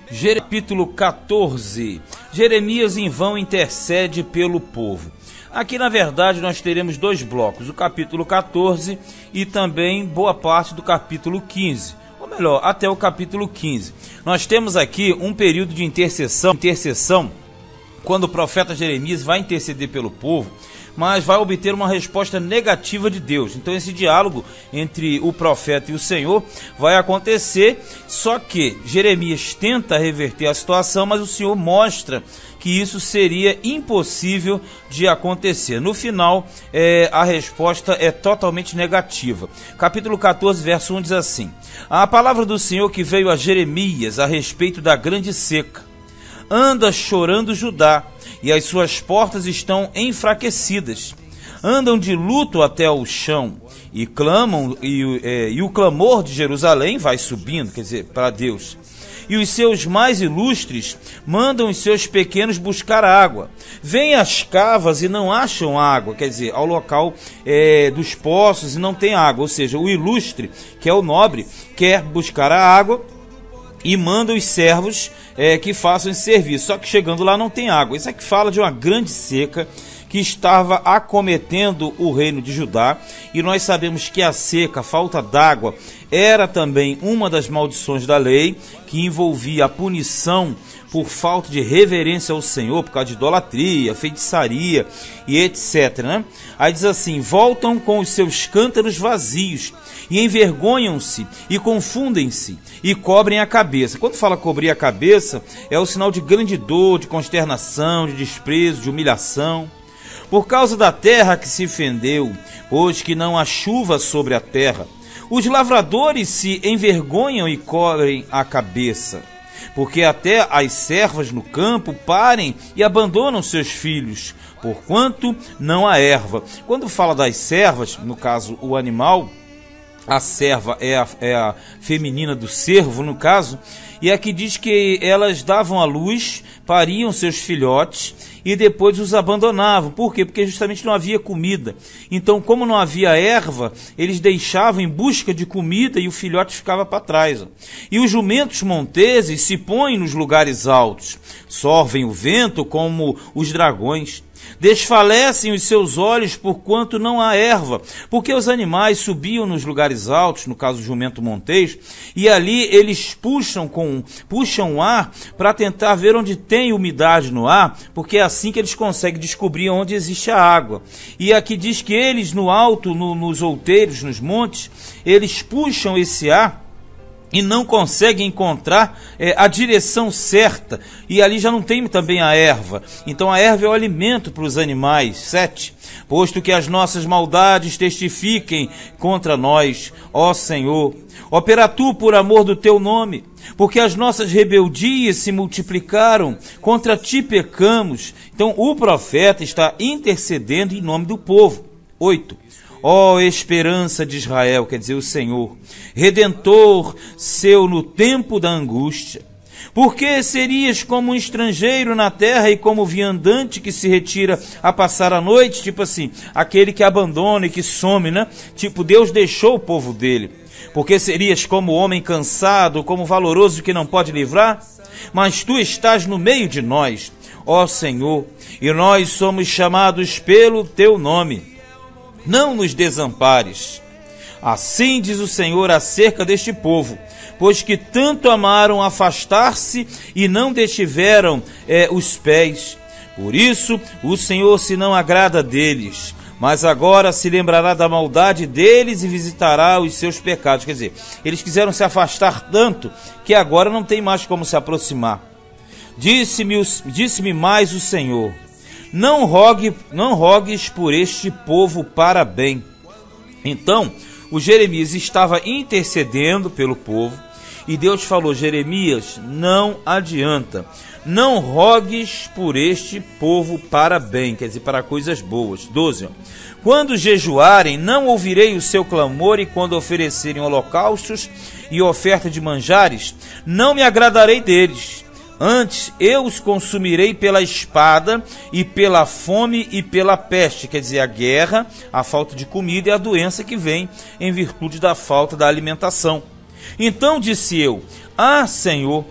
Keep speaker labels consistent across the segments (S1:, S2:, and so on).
S1: Capítulo 14. Jeremias em vão intercede pelo povo. Aqui na verdade nós teremos dois blocos, o capítulo 14 e também boa parte do capítulo 15, ou melhor, até o capítulo 15. Nós temos aqui um período de intercessão, quando o profeta Jeremias vai interceder pelo povo, mas vai obter uma resposta negativa de Deus. Então esse diálogo entre o profeta e o Senhor vai acontecer, só que Jeremias tenta reverter a situação, mas o Senhor mostra que isso seria impossível de acontecer. No final, a resposta é totalmente negativa. Capítulo 14, verso 1 diz assim: a palavra do Senhor que veio a Jeremias a respeito da grande seca. Anda chorando Judá, e as suas portas estão enfraquecidas. Andam de luto até o chão, e clamam, e o clamor de Jerusalém vai subindo, quer dizer, para Deus. E os seus mais ilustres mandam os seus pequenos buscar água. Vêm às cavas e não acham água, quer dizer, ao local dos poços e não tem água. Ou seja, o ilustre, que é o nobre, quer buscar a água e manda os servos que façam esse serviço. Só que chegando lá não tem água. Isso aqui fala de uma grande seca que estava acometendo o reino de Judá, e nós sabemos que a seca, a falta d'água, era também uma das maldições da lei, que envolvia a punição por falta de reverência ao Senhor, por causa de idolatria, feitiçaria e etc, né? Aí diz assim: voltam com os seus cântaros vazios, e envergonham-se, e confundem-se, e cobrem a cabeça. Quando fala cobrir a cabeça, é o sinal de grande dor, de consternação, de desprezo, de humilhação. Por causa da terra que se fendeu, pois que não há chuva sobre a terra, os lavradores se envergonham e cobrem a cabeça, porque até as servas no campo parem e abandonam seus filhos, porquanto não há erva. Quando fala das servas, no caso o animal, a serva é a feminina do servo, no caso, e aqui diz que elas davam à luz, pariam seus filhotes e depois os abandonavam. Por quê? Porque justamente não havia comida. Então, como não havia erva, eles deixavam em busca de comida e o filhote ficava para trás. E os jumentos monteses se põem nos lugares altos, sorvem o vento como os dragões. Desfalecem os seus olhos porquanto não há erva, porque os animais subiam nos lugares altos, no caso o jumento montês, e ali eles puxam o ar para tentar ver onde tem umidade no ar, porque é assim que eles conseguem descobrir onde existe a água. E aqui diz que eles no alto, nos outeiros, nos montes, eles puxam esse ar e não conseguem encontrar a direção certa, e ali já não tem também a erva. Então a erva é o alimento para os animais. 7. Posto que as nossas maldades testifiquem contra nós, ó Senhor, opera tu por amor do teu nome, porque as nossas rebeldias se multiplicaram, contra ti pecamos. Então o profeta está intercedendo em nome do povo. 8. Ó esperança de Israel, quer dizer o Senhor, Redentor seu no tempo da angústia, porque serias como um estrangeiro na terra e como viandante que se retira a passar a noite, tipo assim, aquele que abandona e que some, né? Tipo, Deus deixou o povo dele. Porque serias como homem cansado, como valoroso que não pode livrar, mas tu estás no meio de nós, ó Senhor, e nós somos chamados pelo teu nome. Não nos desampares. Assim diz o Senhor acerca deste povo, pois que tanto amaram afastar-se e não detiveram os pés. Por isso o Senhor se não agrada deles, mas agora se lembrará da maldade deles e visitará os seus pecados. Quer dizer, eles quiseram se afastar tanto que agora não tem mais como se aproximar. Disse-me mais o Senhor: não rogues por este povo para bem. Então, o Jeremias estava intercedendo pelo povo, e Deus falou: Jeremias, não adianta, não rogues por este povo para bem, quer dizer, para coisas boas. 12. Quando jejuarem, não ouvirei o seu clamor, e quando oferecerem holocaustos e oferta de manjares, não me agradarei deles. Antes eu os consumirei pela espada e pela fome e pela peste, quer dizer, a guerra, a falta de comida e a doença que vem em virtude da falta da alimentação. Então disse eu: ah, Senhor,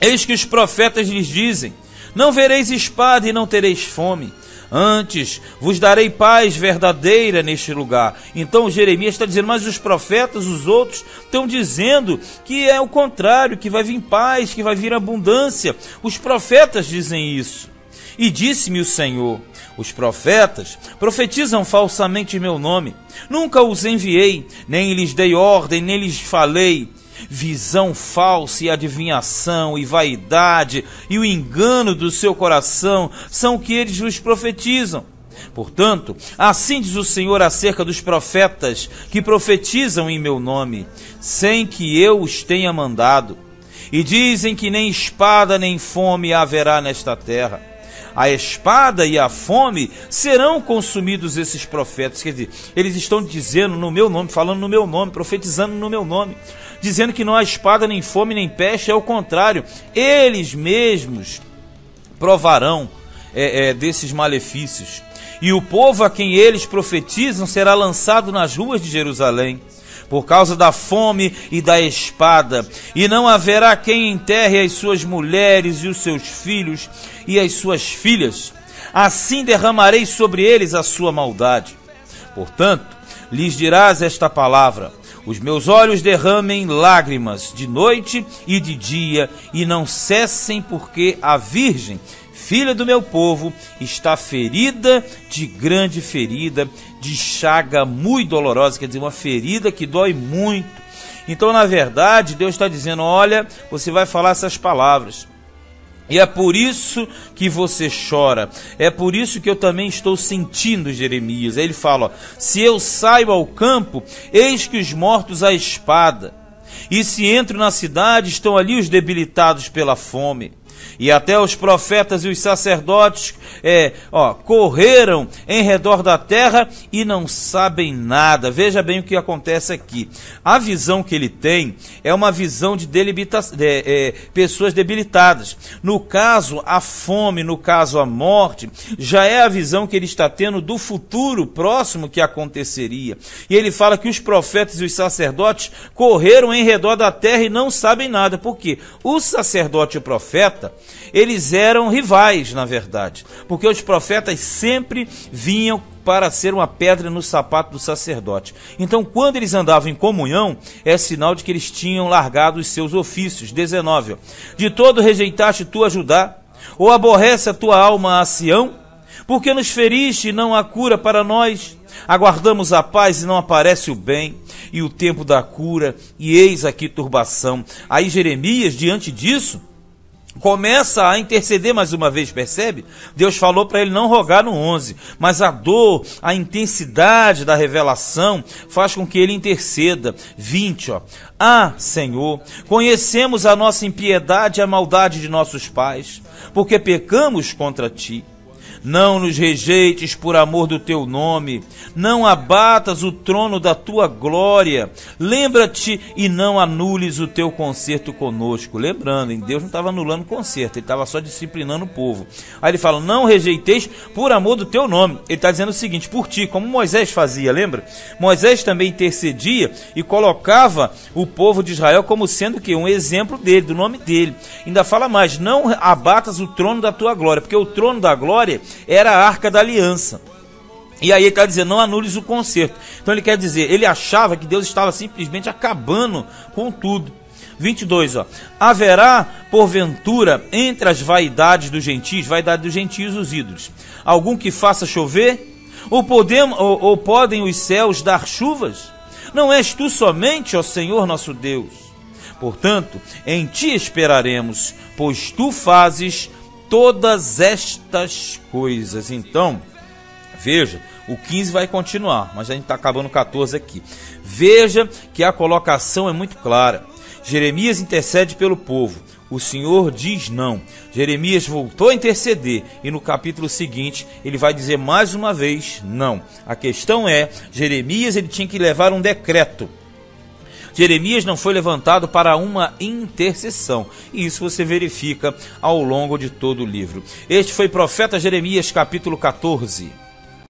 S1: Eis que os profetas lhes dizem: não vereis espada e não tereis fome. Antes vos darei paz verdadeira neste lugar. Então Jeremias está dizendo, mas os profetas, os outros, estão dizendo que é o contrário, que vai vir paz, que vai vir abundância. Os profetas dizem isso. E disse-me o Senhor: os profetas profetizam falsamente em meu nome. Nunca os enviei, nem lhes dei ordem, nem lhes falei. Visão falsa e adivinhação e vaidade e o engano do seu coração são o que eles vos profetizam. Portanto, assim diz o Senhor acerca dos profetas que profetizam em meu nome, sem que eu os tenha mandado. E dizem que nem espada nem fome haverá nesta terra. A espada e a fome serão consumidos esses profetas. Quer dizer, eles estão dizendo no meu nome, falando no meu nome, profetizando no meu nome, dizendo que não há espada, nem fome, nem peste. É o contrário, eles mesmos provarão desses malefícios. E o povo a quem eles profetizam será lançado nas ruas de Jerusalém, por causa da fome e da espada, e não haverá quem enterre as suas mulheres e os seus filhos e as suas filhas. Assim derramarei sobre eles a sua maldade. Portanto, lhes dirás esta palavra: os meus olhos derramem lágrimas de noite e de dia, e não cessem, porque a virgem, filha do meu povo, está ferida de grande ferida, de chaga muito dolorosa, quer dizer, uma ferida que dói muito. Então, na verdade, Deus está dizendo, olha, você vai falar essas palavras. E é por isso que você chora, é por isso que eu também estou sentindo, Jeremias. Aí ele fala, ó, se eu saio ao campo, eis que os mortos à espada, e se entro na cidade, estão ali os debilitados pela fome. E até os profetas e os sacerdotes correram em redor da terra e não sabem nada. Veja bem o que acontece aqui. A visão que ele tem é uma visão de pessoas debilitadas. No caso, a fome, no caso, a morte, já é a visão que ele está tendo do futuro próximo que aconteceria. E ele fala que os profetas e os sacerdotes correram em redor da terra e não sabem nada. Por quê? O sacerdote e o profeta, eles eram rivais, na verdade, porque os profetas sempre vinham para ser uma pedra no sapato do sacerdote. Então, quando eles andavam em comunhão, é sinal de que eles tinham largado os seus ofícios. 19. De todo rejeitaste tu a Judá, ou aborrece a tua alma a Sião? Porque nos feriste e não há cura para nós? Aguardamos a paz e não aparece o bem, e o tempo da cura, e eis aqui turbação. Aí Jeremias, diante disso, começa a interceder mais uma vez, percebe? Deus falou para ele não rogar no 11, mas a dor, a intensidade da revelação faz com que ele interceda. 20, ó. Ah, Senhor, conhecemos a nossa impiedade e a maldade de nossos pais, porque pecamos contra ti. Não nos rejeites por amor do teu nome, não abatas o trono da tua glória, lembra-te e não anules o teu concerto conosco. Lembrando, hein? Deus não estava anulando o concerto, ele estava só disciplinando o povo. Aí ele fala, não rejeiteis por amor do teu nome. Ele está dizendo o seguinte, por ti, como Moisés fazia, lembra? Moisés também intercedia e colocava o povo de Israel como sendo que um exemplo dele, do nome dele. Ainda fala mais, não abatas o trono da tua glória, porque o trono da glória era a arca da aliança. E aí ele está dizendo, não anules o concerto. Então ele quer dizer, ele achava que Deus estava simplesmente acabando com tudo. 22, ó. Haverá, porventura, entre as vaidades dos gentios, vaidade dos gentios, os ídolos, algum que faça chover? Ou podem os céus dar chuvas? Não és tu somente, ó Senhor nosso Deus? Portanto, em ti esperaremos, pois tu fazes todas estas coisas. Então, veja, o 15 vai continuar, mas a gente está acabando o 14 aqui. Veja que a colocação é muito clara. Jeremias intercede pelo povo, o Senhor diz não. Jeremias voltou a interceder e no capítulo seguinte ele vai dizer mais uma vez não. A questão é, Jeremias ele tinha que levar um decreto. Jeremias não foi levantado para uma intercessão. E isso você verifica ao longo de todo o livro. Este foi Profeta Jeremias, capítulo 14.